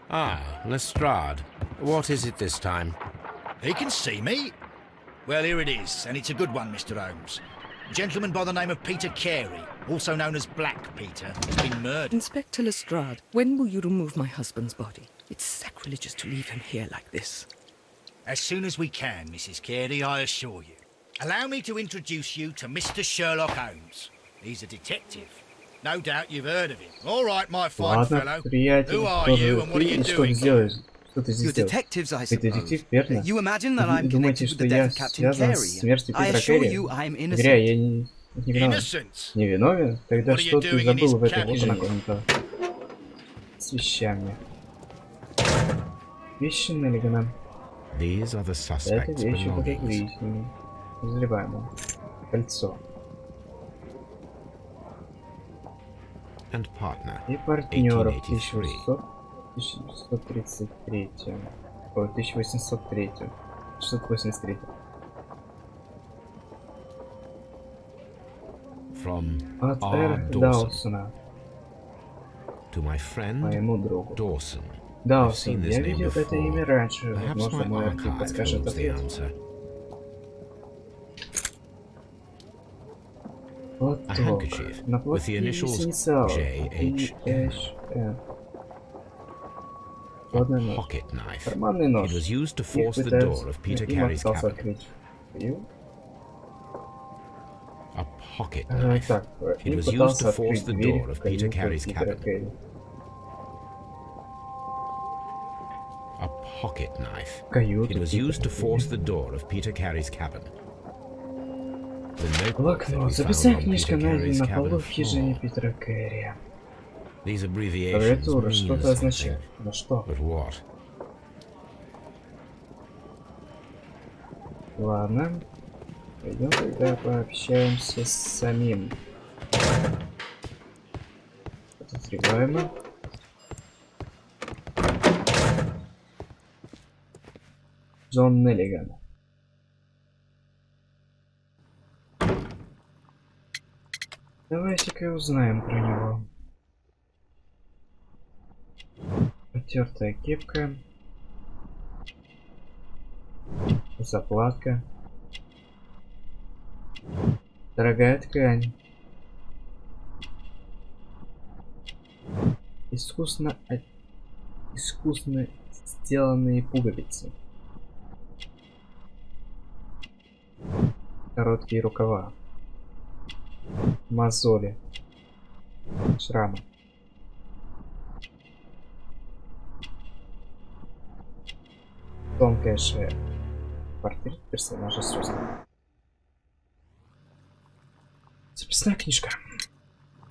Ah, Lestrade. What is it this time? He can see me. Well, here it is, and it's a good one, Mr. Holmes. A gentleman by the name of Peter Carey, also known as Black Peter, has been murdered. Inspector Lestrade, when will you remove my husband's body? It's sacrilegious to leave him here like this. As soon as we can, Mrs. Carey, I assure you. Allow me to introduce you to Mr. Sherlock Holmes. He's a detective. No doubt you've heard of him. All right, my fine fellow. Who are you and what are you doing? You're detectives, I suppose. верно? You imagine that I'm Думаете, connected with что the я death of Captain связан с Carey? смертью I Питера assure Керри? you I'm Зря, innocent. я не виновен. Innocent? Не виновен? Тогда What are you что ты doing in забыл his в этой cabin? комнате с вещами? Вещи Неллигана. These are the Это suspect's вещи, которые belongings. выяснены. Подозреваемое. Кольцо. And partner. И партнеров 1883. 1633. Ой, 1803. 683. From От R. Р. Dawson Даусона. to my friend Моему другу. Dawson. I've Даусон, seen this я name видел это before. имя раньше. Perhaps Возможно, my мой архив archive подскажет holds the ответ. answer. Вот A так. handkerchief На with the платье initials инициалов J.H.N. J.H.N. A Холодный нож. pocket knife. Карманный нож. It was used to Их force the пытаются- door of Peter им Carey's остался cabin. открыть. Ю. A pocket knife. Так, It им was used пытался to force открыть the дверь door в of Peter каюту Carey's Питера cabin. Керри. A pocket knife. Каюту It was Питера used to force Керри. the door of Peter Carey's cabin. The notebook that we Блокнот. found Записная on книжка Peter найдена Carey's на полу cabin в хижине floor. Питера Керри. These abbreviations Аббревиатура mean что-то something. означает. Но что? But what? Ладно. Пойдем тогда пообщаемся с самим подозреваемым. Джон Неллиган. Давайте-ка узнаем про него. Потертая кепка. Заплатка. Дорогая ткань. Искусно сделанные пуговицы. Короткие рукава. Мозоли. Шрамы. Тонкая шея. Портрет персонажа с роста. Записная книжка.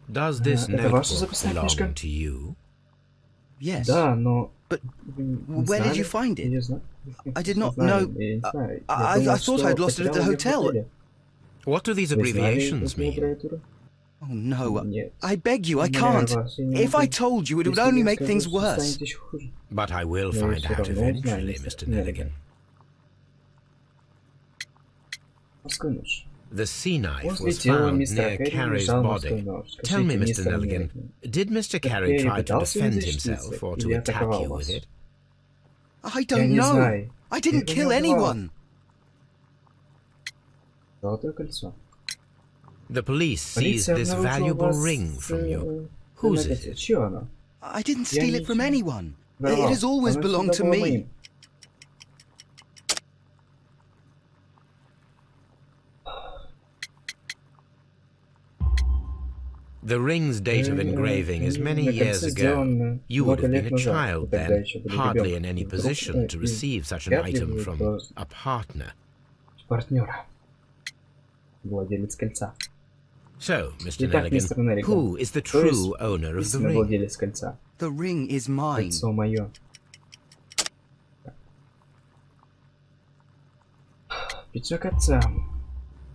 Does this Это ваша notebook записная книжка? belong to you? Yes. Да, но... But вы не where did знали? you find it? Я не знаю. I did not Знали, know- я не знаю. Я I думал, thought что I'd lost it at the потерял её в hotel. отеле. What do these Вы знали abbreviations эту mean? аббревиатуру? Oh no. Нет. I beg you, I Умоляю can't. вас, я не If I могу. told you, it would Если only я make скажу, things что worse. станет еще хуже. But I will Но я find всё out равно узнаю, eventually, мистер Mr. Nelligan. Морской нож. The sea knife Возле was тела found мистера near Керри Carey's лежал морской body. нож. Tell me, Скажите, Mr. мистер Nelligan, Неллиган, did Mr. Carey Керри try to пытался defend защититься himself or to или attack атаковал you with вас? it? I Я don't не know. знаю. I didn't Я kill не убивал. anyone. Золотое кольцо. The police seized Полиция this обнаружила valuable вас ring from you. Whose is it? Чье оно? I didn't Я steal it from ничего anyone. It воровал. has always Оно belonged всегда to было me. моим. The ring's date of engraving is many На years кольце ago. сделано You would много have лет been a назад. Вы child тогда then, еще были hardly ребенком. in any И вдруг, position to и receive such an вряд ли item вы from то- a partner. партнера. Владелец кольца. So, Mr. Итак, мистер Nelligan, Неллиган, who is the кто есть true owner of the истинный ring? владелец кольца? The ring is mine. Кольцо мое. Пиджак отца.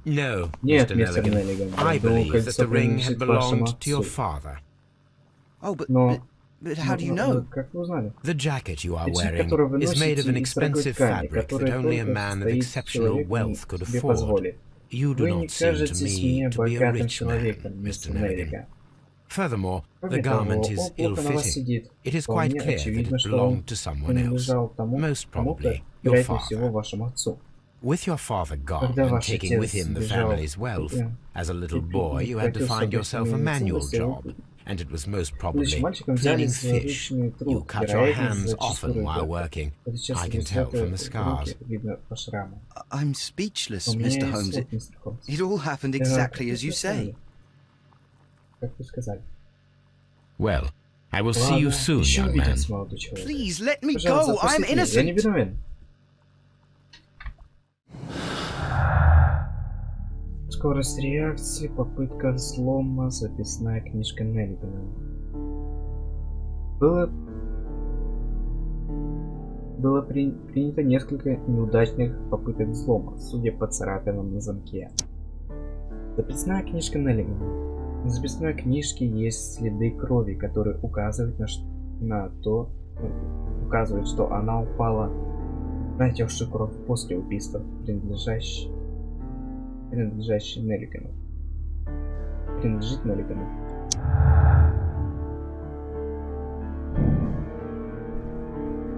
No, Нет, Mr. мистер Nelligan. Неллиган. I Я думал, believe that кольцо the ring had принадлежит вашему belonged to your отцу. father. Oh, but, Но... but how do you но- know? Как вы узнали? The jacket you are Пиджак, wearing который вы is made of носите an из дорогой expensive ткани, fabric that которая only a только man of стоит exceptional человеку wealth could себе afford. позволит. You do Вы не not seem to кажетесь me мне to be a богатым rich man, человеком, Mr. мистер Nelligan. Неллиган. Furthermore, the Кроме того, garment is он плохо на вас ill-fitting. сидит. It is Вполне quite clear that очевидно, it что он belonged to someone else, принадлежал тому, most кому-то, probably your вероятнее всего, father. вашему отцу. With your father gone Когда and ваш taking with отец him the бежал family's wealth, as a little и boy you had to превратился в find yourself a гостиную manual ценности, job, and it was most будучи probably мальчиком, взяли cleaning за fish. ручный You труд, cut your вероятно, hands за often чистую while рыбу. working. Это часто I can tell from the руки, scars. видно по шраму. I'm speechless, У меня Mr. есть Holmes. слов, мистер Холмс. It all happened Как exactly вы as you say. сказали. Как вы сказали. Well, I will see you Ладно, soon, еще young man. увидимся, молодой человек. Please let me Пожалуйста, go. I'm отпустите меня, я не innocent. виновен. Скорость реакции, попытка взлома, записная книжка Неллигана. Было принято несколько неудачных попыток взлома, судя по царапинам на замке. Записная книжка Неллигана. На записной книжке есть следы крови, которые указывают указывают, что она упала на отекшую кровь после убийства, принадлежащей Неллигану. Принадлежит Неллигану.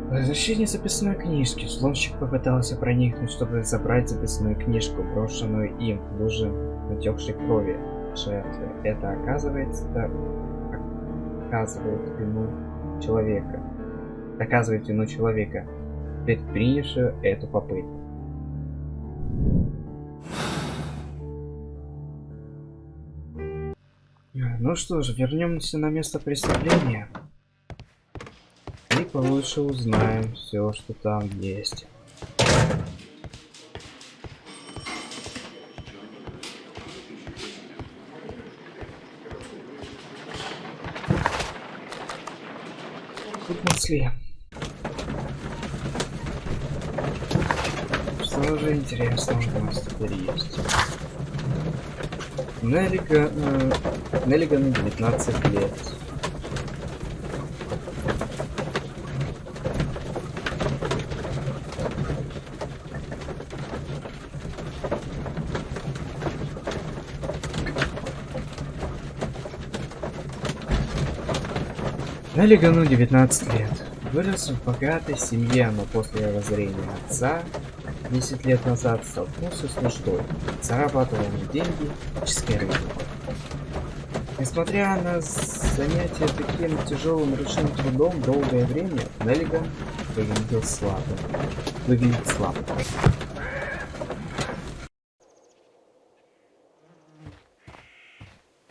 Возвращение записной книжки. Взломщик попытался проникнуть, чтобы забрать записную книжку, брошенную им в луже натекшей крови жертвы. Это доказывает вину человека, предпринявшего эту попытку. Ну что же, вернемся на место преступления и получше узнаем все, что там есть. Тут мысли. Что же интересного у нас теперь есть? Неллигану 19 лет. Неллигану 19 лет. Вырос в богатой семье, но после разорения отца 10 лет назад столкнулся с нуждой, зарабатывал на деньги чистой рыбой. Несмотря на занятие таким тяжелым ручным трудом долгое время, Неллиган выглядит слабым.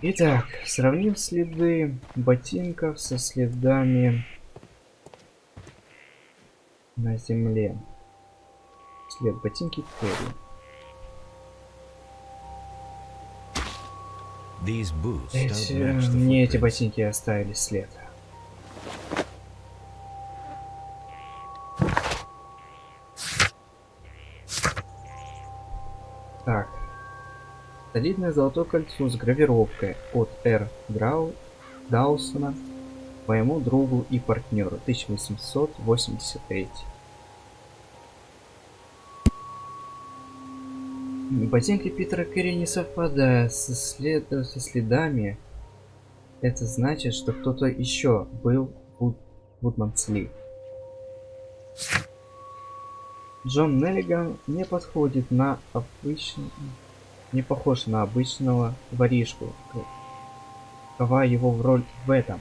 Итак, сравним следы ботинков со следами на земле. След ботинки Кэрри. Мне эти ботинки оставили след. Так. Солидное золотое кольцо с гравировкой от Р. Даусона, моему другу и партнеру, 1883. Ботинки Питера Кэрри не совпадают со следами. Это значит, что кто-то еще был в Вудмансли. Джон Неллиган не подходит на не похож на обычного воришку. Какова его роль в этом?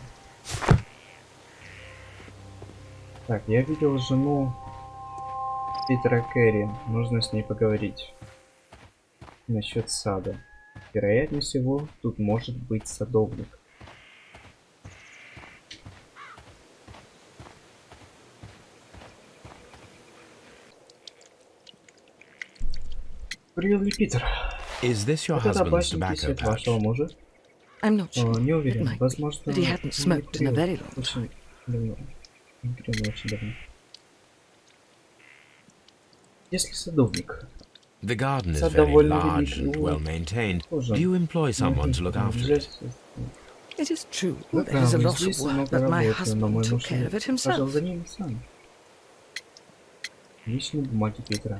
Так, я видел жену Питера Кэрри. Нужно с ней поговорить. Насчет сада. Вероятнее всего, тут может быть садовник. Курил ли Питер? Это табачный свет вашего мужа? I'm not sure. Не It уверен. might be, Возможно, but he hadn't smoked in a very long time. очень давно. Не курил очень давно. Если садовник. The garden is Сад very довольно large велик. and well maintained. Тоже. Do you employ someone to look after it? It is true. Вы There is a правы, lot of здесь work, много but my работы, но мой husband took муж care of it пошел himself. за ним сам. Личные бумаги Питера.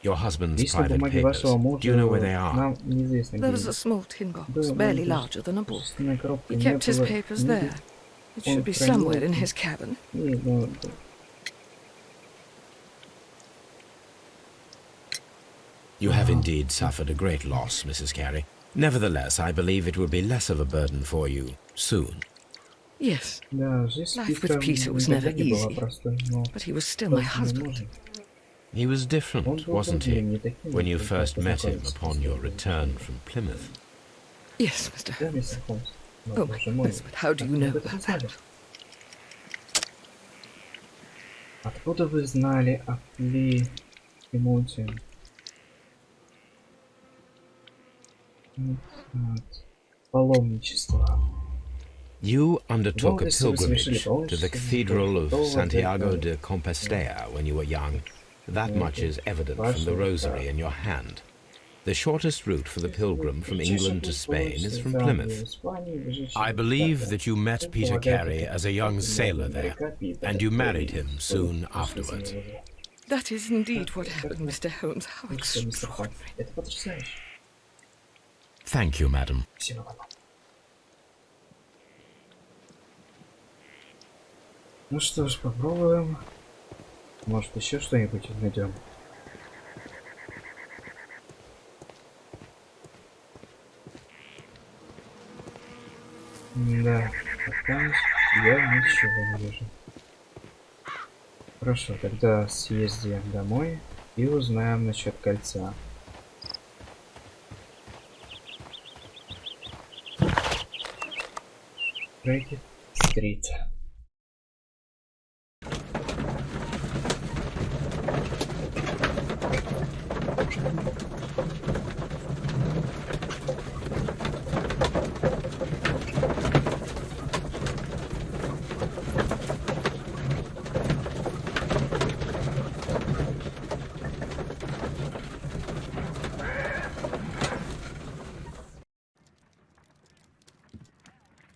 Your husband's Личные private бумаги papers. вашего Do мужа you know where they are? нам неизвестно There где. was a small tin box, Да, barely ну, larger than a book. собственная коробка. He У меня kept his было papers книги. there. It Он should be хранил somewhere in их. his cabin. Не, ну, да. You have indeed suffered a great loss, Mrs. Carey. Nevertheless, I believe it will be less of a burden for you soon. Yes, Да, жизнь с life with Питером Peter was никогда never не была easy, простой, но but he was still my просто husband. невозможно. He was Он different, был wasn't другим, he, не таким, when you как first met him познакомились upon с your ним. return from Plymouth? Yes, Mr. Да, Holmes. мистер Холмс. Но, Oh, боже мой, yes, but how do как you вы know об этом about знали? that? Откуда вы знали о Плимуте? Паломничество. You undertook a молодости вы совершили pilgrimage to the Cathedral of Santiago de Compostela when you were young. That much is evident from the rosary in your hand. The shortest route for the pilgrim from England to Spain is from Plymouth. I believe that you met Peter Carey as a young sailor there, and you married him soon afterwards. That is indeed what happened, Mr. Holmes. How extraordinary. Это потрясающе. Thank you, madam. Спасибо вам. Ну что ж, попробуем. Может, еще что-нибудь найдем. Да, пока я ничего не вижу. Хорошо, тогда съездим домой и узнаем насчет кольца. Стрит.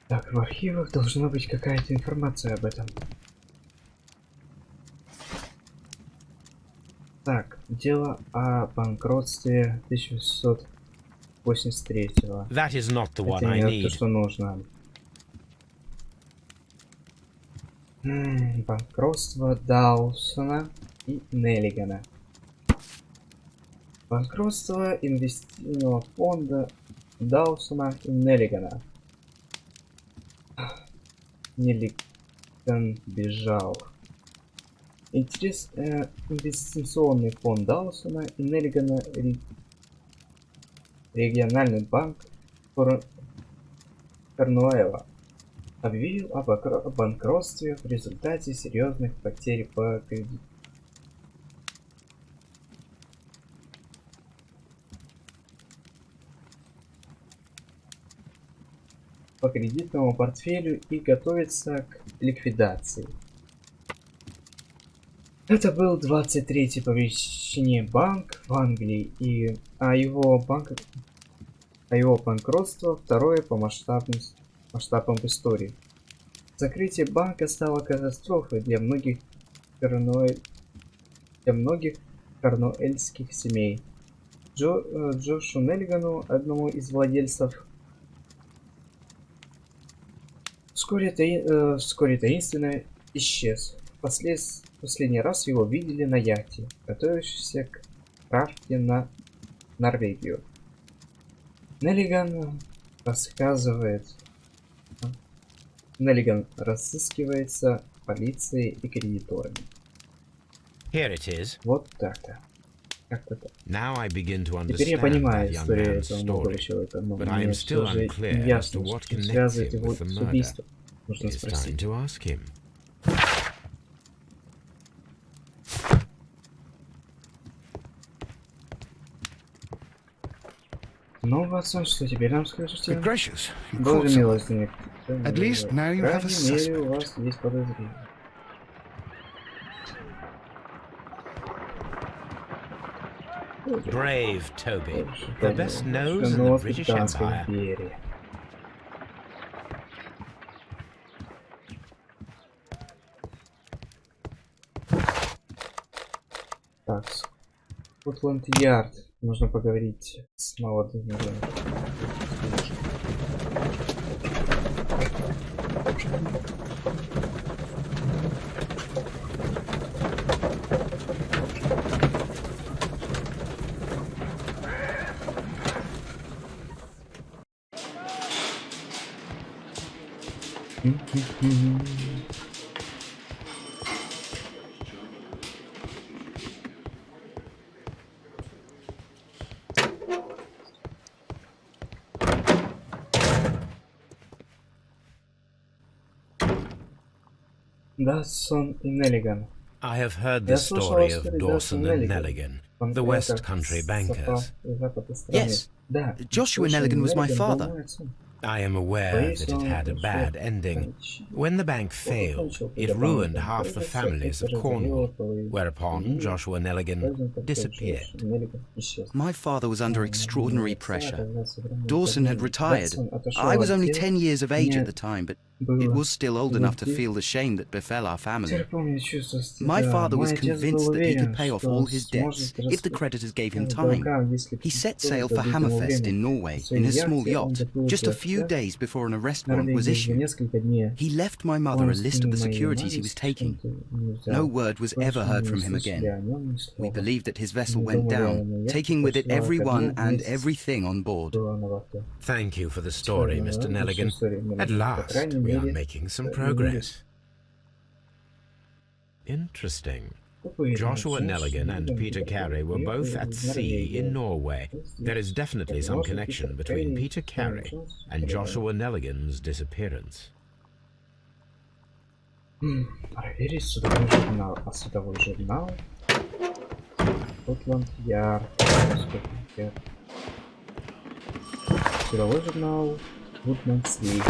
Так, в архивах должна быть какая-то информация об этом. Так, дело о банкротстве 1883-го. That is not the one Это I не то, need. что нужно. Банкротство Даусона и Неллигана. Банкротство инвестиционного фонда Даусона и Неллигана. Неллиган бежал. Инвестиционный фонд Даусона и Неллигана, региональный банк Корнуэлла, объявил о банкротстве в результате серьезных потерь по кредиту. По кредитному портфелю и готовится к ликвидации. Это был 23-й по величине банк в Англии, а его банкротство второе по масштабам в истории. Закрытие банка стало катастрофой для многих корнуэльских семей. Джошу Неллигану, одному из владельцев, вскоре таинственно исчез. Последний раз его видели на яхте, готовящейся к отправке на Норвегию. Неллиган разыскивается полицией и кредиторами. Here it is. Вот так-то. Как-то так. Now I begin to Теперь я understand понимаю that young историю man's этого молодого story, человека, но but I am мне still все же unclear не as to ясно, what что connects связывает him его with the с murder. убийством. Нужно It's time спросить. to ask him. Ну, Ватсон, что теперь нам скажете? Good gracious, you caught Боже someone. милостивый. At least now you have a По крайней мере, у suspect. вас есть подозрение. Brave Toby, the best nose in the British Empire. Так, Скотланд-Ярд. Нужно поговорить с молодым. Дассон и Неллиган. I have heard the story of Dawson and Nelligan, the West Country bankers. Yes. Joshua Nelligan was my father. I am aware that it had a bad ending. When the bank failed, it ruined half the families of Cornwall, whereupon Joshua Nelligan disappeared. My father was under extraordinary pressure. Dawson had retired. I was only 10 years of age at the time, but it was still old enough to feel the shame that befell our family. My father was convinced that he could pay off all his debts if the creditors gave him time. He set sail for Hammerfest in Norway in his small yacht just a few days before an arrest warrant was issued. He left my mother a list of the securities he was taking. No word was ever heard from him again. We believe that his vessel went down, taking with it everyone and everything on board. Thank you for the story, Mr. Nelligan. At last, we are making some progress. Interesting. Joshua Nelligan and Peter Carey were both at sea in Norway. There is definitely some connection between Peter Carey and Joshua Nelligan's disappearance. Проверить судовой журнал. А судовой журнал? Скотланд-Ярд. Судовой журнал. Вудмансли.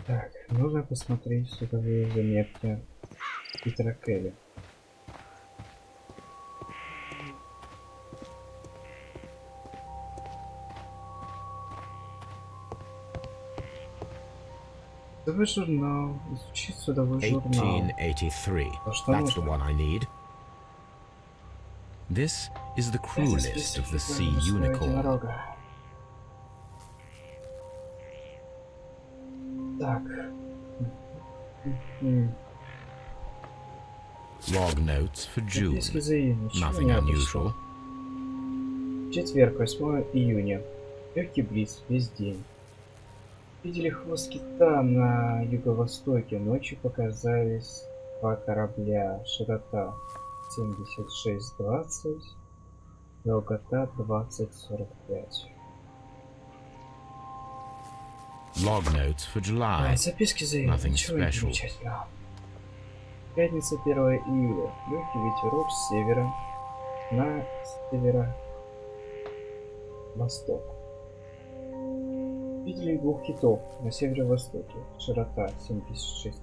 Так, нужно посмотреть судовые заметки Питера Келли. Судовой журнал. Изучить судовой журнал. 1883. That's the one I need. This is the crew list of the Sea Unicorn. Так. Log notes for June. Nothing unusual. Четверг, 8 июня. Легкий бриз, весь день. Видели хвост кита на юго-востоке. Ночью показались два корабля. Широта 76-20, долгота 20-45. Log notes for July. Записки за июнь. Nothing Ничего special. замечательного. Пятница, 1 июля. Легкий ветерок с севера на северо-восток. Видели двух китов на северо-востоке. Широта 76.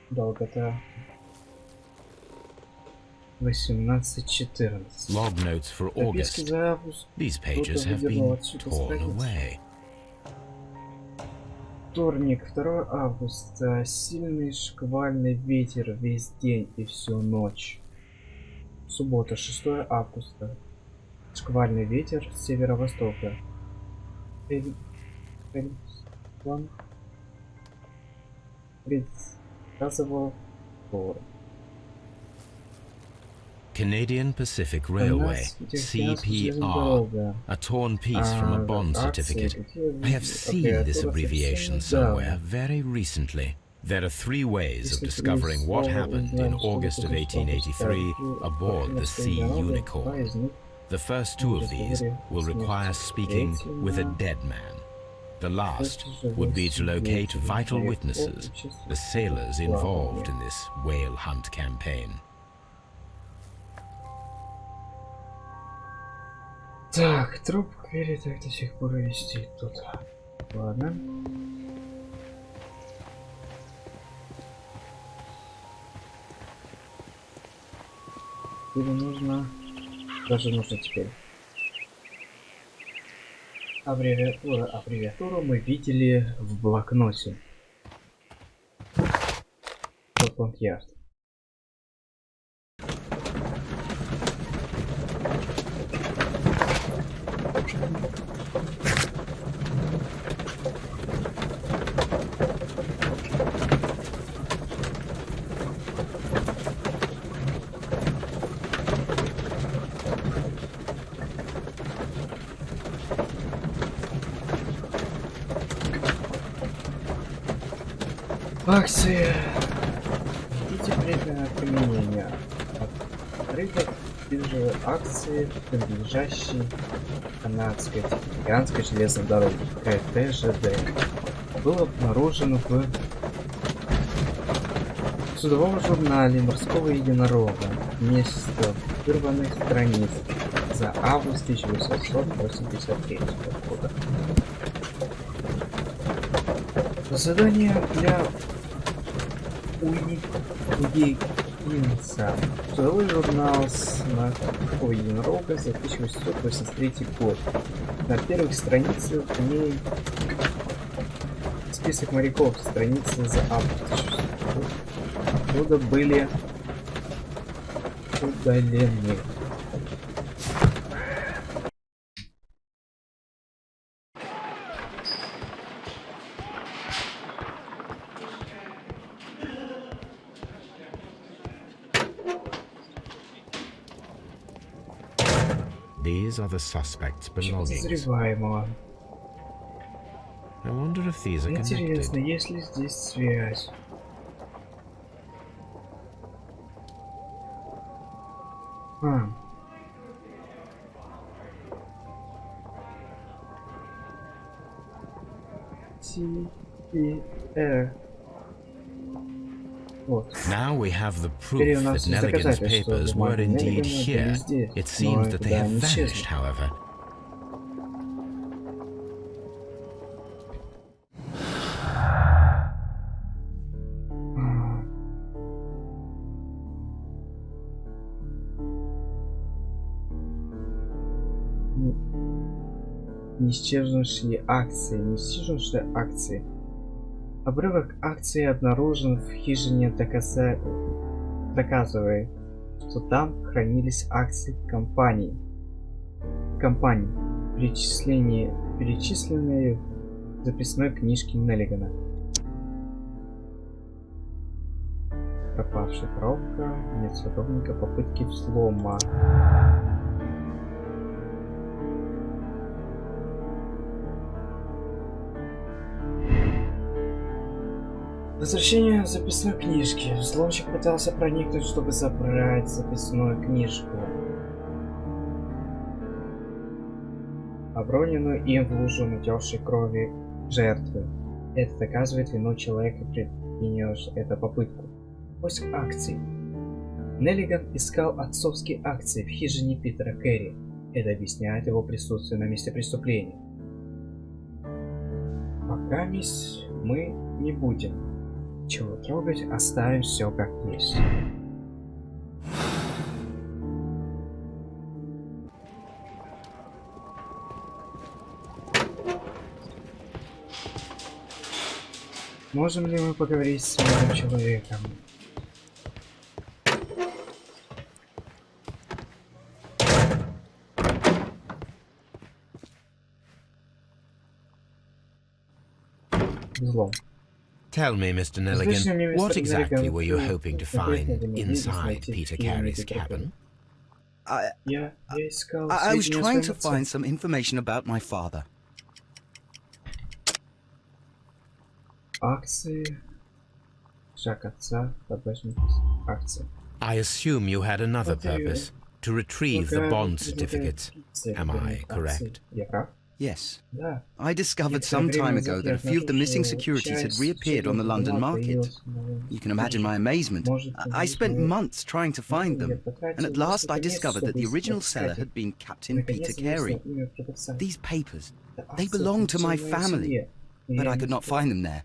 Долгота 18-14. Log notes for Записки August. за август. These pages have been torn away. Вторник, 2 августа. Сильный шквальный ветер весь день и всю ночь. Суббота, 6 августа. Шквальный ветер с северо-востока. Предсказывал город. Canadian Pacific Railway, CPR, a torn piece from a bond certificate. I have seen this abbreviation somewhere very recently. There are three ways of discovering what happened in August of 1883 aboard the Sea Unicorn. The first two of these will require speaking with a dead man. The last would be to locate vital witnesses, the sailors involved in this whale hunt campaign. Так, труп Кэрри так до сих пор висит тут. Ладно. Или нужно... Даже нужно теперь. Аббревиатуру мы видели в блокноте. Скотланд-Ярд. Акции. Видите предметное применение. Открыто биржевые акции, принадлежащие канадской тихоокеанской железной дороге КТЖД. Было обнаружено в судовом журнале Морского единорога место вырванных страниц за август 1883 года. Задание для Уиггинса. Судовой журнал с Морского единорога за 1883 год. На первых страницах в ней список моряков. Страницы за август года были удалены. These are the suspects' belongings. Подозреваемого. I wonder if these are Интересно, connected. есть ли здесь связь? Вот. Now we have the proof Теперь у that нас есть Nelligan's доказательства, papers что were бумаги indeed Неллигана here. были здесь, It но seems that they никуда have не исчезли. vanished, however. Не исчезнувшие акции. Обрывок акций обнаружен в хижине, доказывая, что там хранились акции компаний, перечисленные в записной книжке Неллигана. Пропавшая коробка, нет садовника, попытки взлома. Возвращение записной книжки. Взломщик пытался проникнуть, чтобы забрать записную книжку, оброненную им в лужу натекшей крови жертвы. Это доказывает вину человека, предпринявшего эту попытку. Поиск акций. Неллиган искал отцовские акции в хижине Питера Кэрри. Это объясняет его присутствие на месте преступления. Пока мы не будем чего трогать, оставим все как есть. Можем ли мы поговорить с этим человеком? Взлом. Tell me, Mr. Nelligan, what exactly were you hoping to find inside Peter Carey's cabin? I was trying to find some information about my father. Акции. Шаг отца. Акции. I assume you had another purpose, to retrieve the bond certificates. Am I correct? Я прав? Yes. Да. I discovered some time ago that a few of the missing securities had reappeared on the London market. You can imagine my amazement. I spent months trying to find them, and at last I discovered that the original seller had been Captain Peter Carey. These papers, they belong to my family, but I could not find them there.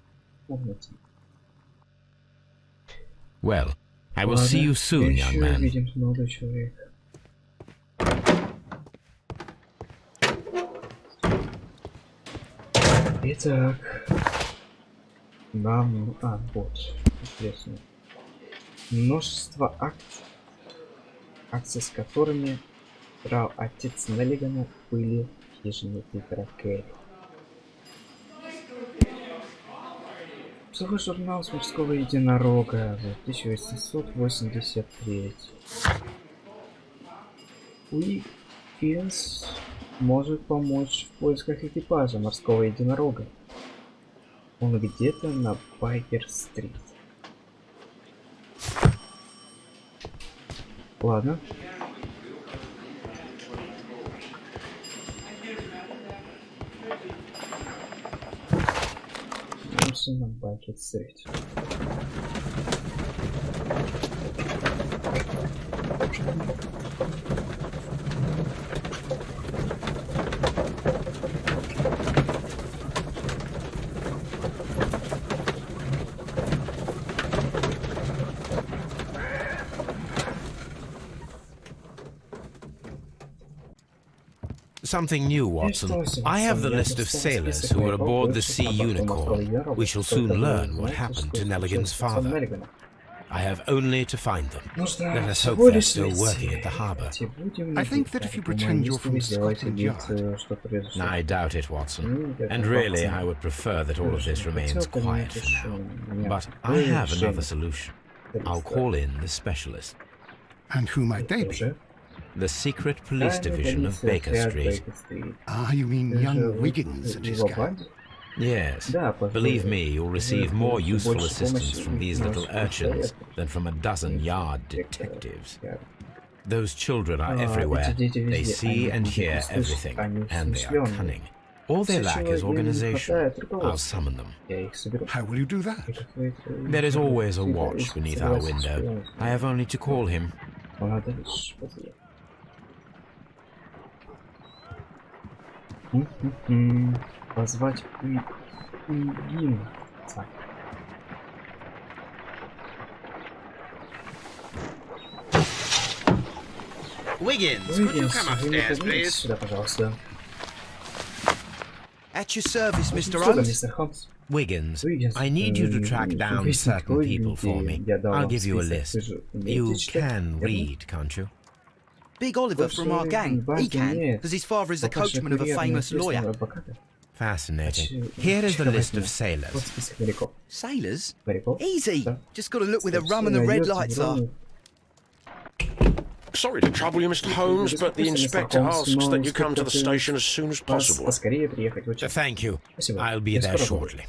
Well, I will see you soon, young man. Итак, нам... вот, интересно. Множество акций, с которыми брал отец Неллигана, были в хижине Питера Кэрри. Сухой журнал с Морского единорога, 1883. Уикенс может помочь в поисках экипажа Морского единорога. Он где-то на Байкер-стрит. Ладно. На Байкер-стрит. Something new, Watson. I have the list of sailors who were aboard the Sea Unicorn. We shall soon learn what happened to Nelligan's father. I have only to find them. Let us hope they're still working at the harbour. I think that if you pretend you're from Scotland Yard... I doubt it, Watson. And really, I would prefer that all of this remains quiet for now. But I have another solution. I'll call in the specialist. And who might they be? The secret police division of Baker Street. Ah, you mean young Wiggins and his gang? Yes. Believe me, you'll receive more useful assistance from these little urchins than from a dozen yard detectives. Those children are everywhere. They see and hear everything, and they are cunning. All they lack is organization. I'll summon them. How will you do that? There is always a watch beneath our window. I have only to call him. Позвать Уиггинса. Wiggins, could you come upstairs, please? Сюда, пожалуйста. At your service, Mr. Holmes. Mr. Holmes. Wiggins, I need you to track down certain people for me. I'll give you a list. You can read, can't you? Big Oliver from our gang. He can, because his father is the coachman of a famous lawyer. Fascinating. Here is the list of sailors. Sailors? Easy. Just got to look where the rum and the red lights are. Sorry to trouble you, Mr. Holmes, but the inspector asks that you come to the station as soon as possible. Thank you. I'll be there shortly.